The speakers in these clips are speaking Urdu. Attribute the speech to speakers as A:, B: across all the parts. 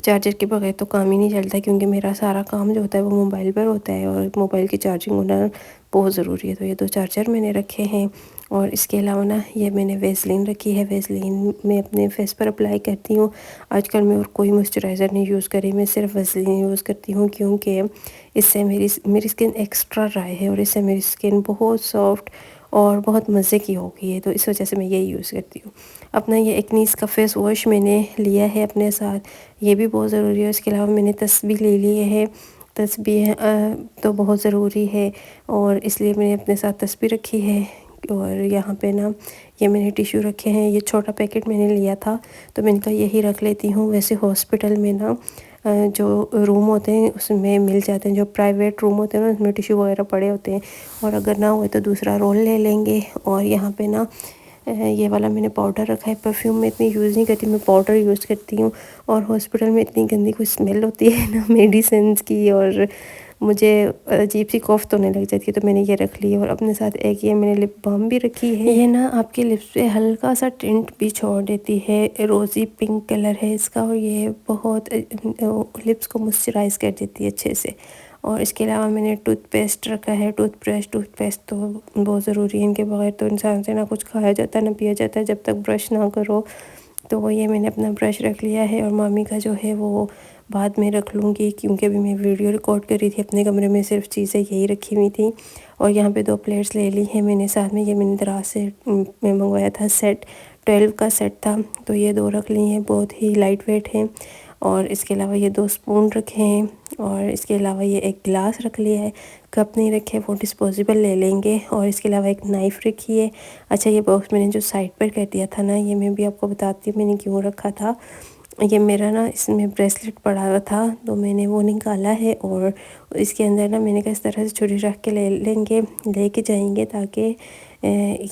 A: چارجر کے بغیر تو کام ہی نہیں چلتا، کیونکہ میرا سارا کام جو ہوتا ہے وہ موبائل پر ہوتا ہے، اور موبائل کی چارجنگ ہونا بہت ضروری ہے۔ تو یہ 2 چارجر میں نے رکھے ہیں، اور اس کے علاوہ نا یہ میں نے ویسلین رکھی ہے۔ ویسلین میں اپنے فیس پر اپلائی کرتی ہوں۔ آج کل میں اور کوئی موئسچرائزر نہیں یوز کری، میں صرف ویسلین یوز کرتی ہوں، کیونکہ اس سے میری سکن ایکسٹرا ڈرائی ہے، اور اس سے میری سکن بہت سافٹ اور بہت مزے کی ہو گئی ہے، تو اس وجہ سے میں یہی یوز کرتی ہوں۔ اپنا یہ ایکنیس کا فیس واش میں نے لیا ہے اپنے ساتھ، یہ بھی بہت ضروری ہے۔ اس کے علاوہ میں نے تسبیح لے لی ہے، تسبیح تو بہت ضروری ہے، اور اس لیے میں نے اپنے ساتھ تسبیح رکھی ہے۔ اور یہاں پہ نا یہ میں نے ٹیشو رکھے ہیں، یہ چھوٹا پیکٹ میں نے لیا تھا تو میں نے کہا یہی رکھ لیتی ہوں۔ ویسے ہاسپٹل میں نا جو روم ہوتے ہیں اس میں مل جاتے ہیں، جو پرائیویٹ روم ہوتے ہیں نا اس میں ٹیشو وغیرہ پڑے ہوتے ہیں، اور اگر نہ ہوئے تو دوسرا رول لے لیں گے۔ اور یہاں پہ نا یہ والا میں نے پاؤڈر رکھا ہے، پرفیوم میں اتنی یوز نہیں کرتی، میں پاؤڈر یوز کرتی ہوں، اور ہاسپٹل میں اتنی گندی کوئی اسمیل ہوتی ہے نا میڈیسنز کی، اور مجھے عجیب سی کوفت ہونے لگ جاتی ہے، تو میں نے یہ رکھ لی ہے۔ اور اپنے ساتھ ایک یہ میں نے لپ بام بھی رکھی ہے، یہ نا آپ کے لپس پہ ہلکا سا ٹنٹ بھی چھوڑ دیتی ہے، روزی پنک کلر ہے اس کا، اور یہ بہت لپس کو موئسچرائز کر دیتی ہے اچھے سے۔ اور اس کے علاوہ میں نے ٹوتھ پیسٹ رکھا ہے، ٹوتھ پیسٹ تو بہت ضروری ہے، ان کے بغیر تو انسان سے نہ کچھ کھایا جاتا ہے نہ پیا جاتا ہے جب تک برش نہ کرو۔ تو وہ یہ میں نے اپنا برش رکھ لیا ہے، اور مامی کا جو ہے وہ بعد میں رکھ لوں گی، کیونکہ ابھی میں ویڈیو ریکارڈ کر رہی تھی، اپنے کمرے میں صرف چیزیں یہی رکھی ہوئی تھیں۔ اور یہاں پہ 2 پلیٹس لے لی ہیں میں نے ساتھ میں، یہ میں نے دراز سے میں منگوایا تھا سیٹ، 12 کا سیٹ تھا، تو یہ 2 رکھ لی ہیں، بہت ہی لائٹ ویٹ ہیں۔ اور اس کے علاوہ یہ 2 سپون رکھے ہیں، اور اس کے علاوہ یہ ایک گلاس رکھ لیا ہے، کپ نہیں رکھے وہ ڈسپوزیبل لے لیں گے۔ اور اس کے علاوہ ایک نائف رکھی ہے۔ اچھا یہ باکس میں نے جو سائڈ پر کر دیا تھا نا، یہ میں بھی آپ کو بتاتی ہوں میں نے کیوں رکھا تھا۔ یہ میرا نا اس میں بریسلٹ پڑا ہوا تھا تو میں نے وہ نکالا ہے، اور اس کے اندر نا میں نے کہا اس طرح سے چھری رکھ کے لے کے جائیں گے، تاکہ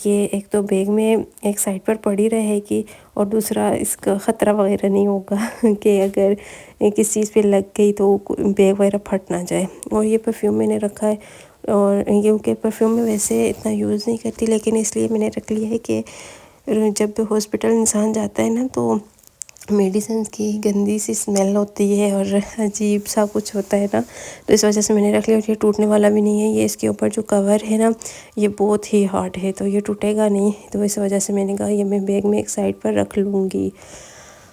A: یہ ایک تو بیگ میں ایک سائڈ پر پڑی رہے گی، اور دوسرا اس کا خطرہ وغیرہ نہیں ہوگا کہ اگر کسی چیز پہ لگ گئی تو بیگ وغیرہ پھٹ نہ جائے۔ اور یہ پرفیوم میں نے رکھا ہے، اور کیونکہ پرفیوم میں ویسے اتنا یوز نہیں کرتی، لیکن اس لیے میں نے رکھ لیا ہے کہ جب بھی ہاسپٹل انسان جاتا ہے نا تو میڈیسنز کی گندی سی اسمیل ہوتی ہے اور عجیب سا کچھ ہوتا ہے نا، تو اس وجہ سے میں نے رکھ لیا۔ اور یہ ٹوٹنے والا بھی نہیں ہے، یہ اس کے اوپر جو کور ہے نا یہ بہت ہی ہارڈ ہے، تو یہ ٹوٹے گا نہیں، تو اس وجہ سے میں نے کہا یہ میں بیگ میں ایک سائڈ پر رکھ لوں گی۔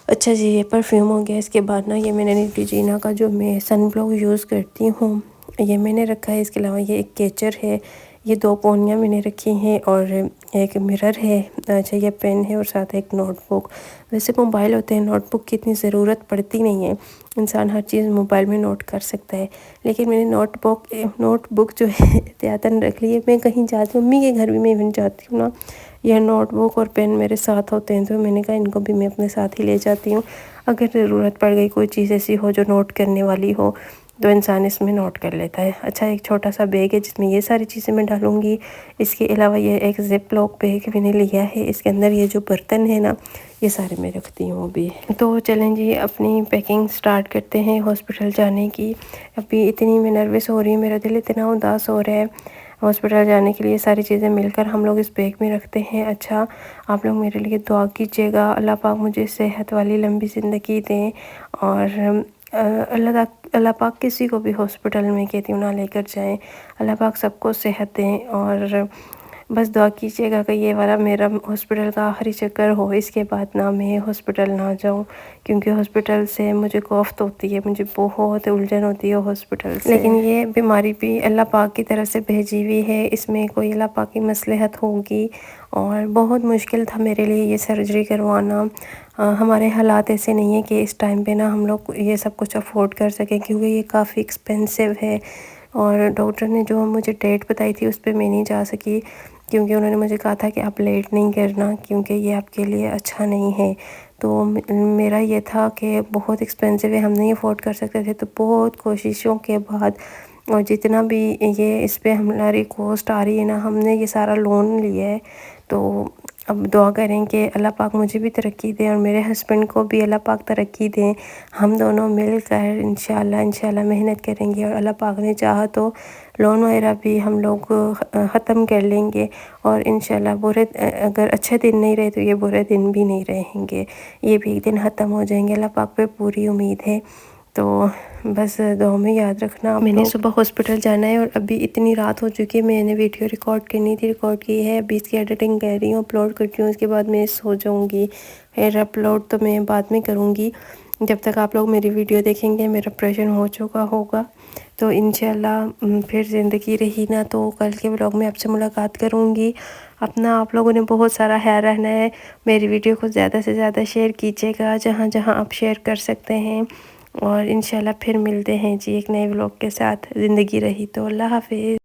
A: اچھا جی یہ پرفیوم ہو گیا۔ اس کے بعد نا یہ میں نے نیوٹریجینا کا جو میں سن بلاک یوز کرتی ہوں یہ میں نے رکھا ہے۔ اس کے علاوہ یہ ایک کیچر ہے، یہ 2 پونیاں میں نے رکھی ہیں، اور ایک مرر ہے۔ اچھا یہ پین ہے، اور ساتھ ایک نوٹ بک۔ ویسے موبائل ہوتے ہیں، نوٹ بک کی اتنی ضرورت پڑتی نہیں ہے، انسان ہر چیز موبائل میں نوٹ کر سکتا ہے، لیکن میں نے نوٹ بک جو ہے احتیاطاً رکھ لی ہے۔ میں کہیں جاتی ہوں، امی کے گھر بھی میں ایون جاتی ہوں نا، یہ نوٹ بک اور پین میرے ساتھ ہوتے ہیں، تو میں نے کہا ان کو بھی میں اپنے ساتھ ہی لے جاتی ہوں، اگر ضرورت پڑ گئی کوئی چیز ایسی ہو جو نوٹ کرنے والی ہو تو انسان اس میں نوٹ کر لیتا ہے۔ اچھا ایک چھوٹا سا بیگ ہے جس میں یہ ساری چیزیں میں ڈالوں گی۔ اس کے علاوہ یہ ایک زپ لاک بیگ میں نے لیا ہے، اس کے اندر یہ جو برتن ہے نا یہ سارے میں رکھتی ہوں ابھی۔ تو چلیں جی اپنی پیکنگ سٹارٹ کرتے ہیں ہاسپٹل جانے کی۔ ابھی اتنی میں نروس ہو رہی ہوں، میرا دل اتنا اداس ہو رہا ہے ہاسپٹل جانے کے لیے، ساری چیزیں مل کر ہم لوگ اس بیگ میں رکھتے ہیں۔ اچھا آپ لوگ میرے لیے دعا کیجیے گا، اللہ پاک مجھے صحت والی لمبی زندگی دیں، اور اللہ پاک کسی کو بھی ہاسپٹل میں کہتی نہ لے کر جائیں، اللہ پاک سب کو صحت دیں۔ اور بس دعا کیجیے گا کہ یہ والا میرا ہاسپٹل کا آخری چکر ہو، اس کے بعد نہ میں ہاسپٹل نہ جاؤں، کیونکہ ہاسپٹل سے مجھے کوفت ہوتی ہے، مجھے بہت الجھن ہوتی ہے ہاسپٹل سے۔ لیکن یہ بیماری بھی اللہ پاک کی طرف سے بھیجی ہوئی ہے، اس میں کوئی اللہ پاک کی مصلحت ہوگی، اور بہت مشکل تھا میرے لیے یہ سرجری کروانا۔ ہمارے حالات ایسے نہیں ہیں کہ اس ٹائم پہ نا ہم لوگ یہ سب کچھ افورڈ کر سکیں، کیونکہ یہ کافی ایکسپینسو ہے، اور ڈاکٹر نے جو مجھے ڈیٹ بتائی تھی اس پہ میں نہیں جا سکی، کیونکہ انہوں نے مجھے کہا تھا کہ آپ لیٹ نہیں کرنا کیونکہ یہ آپ کے لیے اچھا نہیں ہے۔ تو میرا یہ تھا کہ بہت ایکسپینسو ہے، ہم نہیں افورڈ کر سکتے تھے، تو بہت کوششوں کے بعد اور جتنا بھی یہ اس پہ ہماری کوسٹ آ رہی ہے نا، ہم نے یہ سارا لون لیا ہے۔ تو اب دعا کریں کہ اللہ پاک مجھے بھی ترقی دیں اور میرے ہسبینڈ کو بھی اللہ پاک ترقی دیں، ہم دونوں مل کر انشاءاللہ محنت کریں گے، اور اللہ پاک نے چاہا تو لون وغیرہ بھی ہم لوگ ختم کر لیں گے، اور انشاءاللہ برے اگر اچھے دن نہیں رہے تو یہ برے دن بھی نہیں رہیں گے، یہ بھی ایک دن ختم ہو جائیں گے۔ اللہ پاک پہ پوری امید ہے، تو بس دعاؤں میں یاد رکھنا۔ میں نے صبح ہاسپٹل جانا ہے اور ابھی اتنی رات ہو چکی ہے، میں نے ویڈیو ریکارڈ کرنی تھی، ریکارڈ کی ہے، ابھی اس کی ایڈیٹنگ کر رہی ہوں، اپلوڈ کرتی ہوں، اس کے بعد میں سو جاؤں گی۔ پھر اپلوڈ تو میں بعد میں کروں گی، جب تک آپ لوگ میری ویڈیو دیکھیں گے میرا آپریشن ہو چکا ہوگا، تو انشاءاللہ پھر زندگی رہی نا تو کل کے ولاگ میں آپ سے ملاقات کروں گی۔ اپنا آپ لوگوں نے بہت سارا خیال رکھنا ہے، میری ویڈیو کو زیادہ سے زیادہ شیئر کیجیے گا جہاں جہاں آپ شیئر کر سکتے ہیں، اور انشاءاللہ پھر ملتے ہیں جی ایک نئے ولاگ کے ساتھ۔ زندگی رہی تو اللہ حافظ۔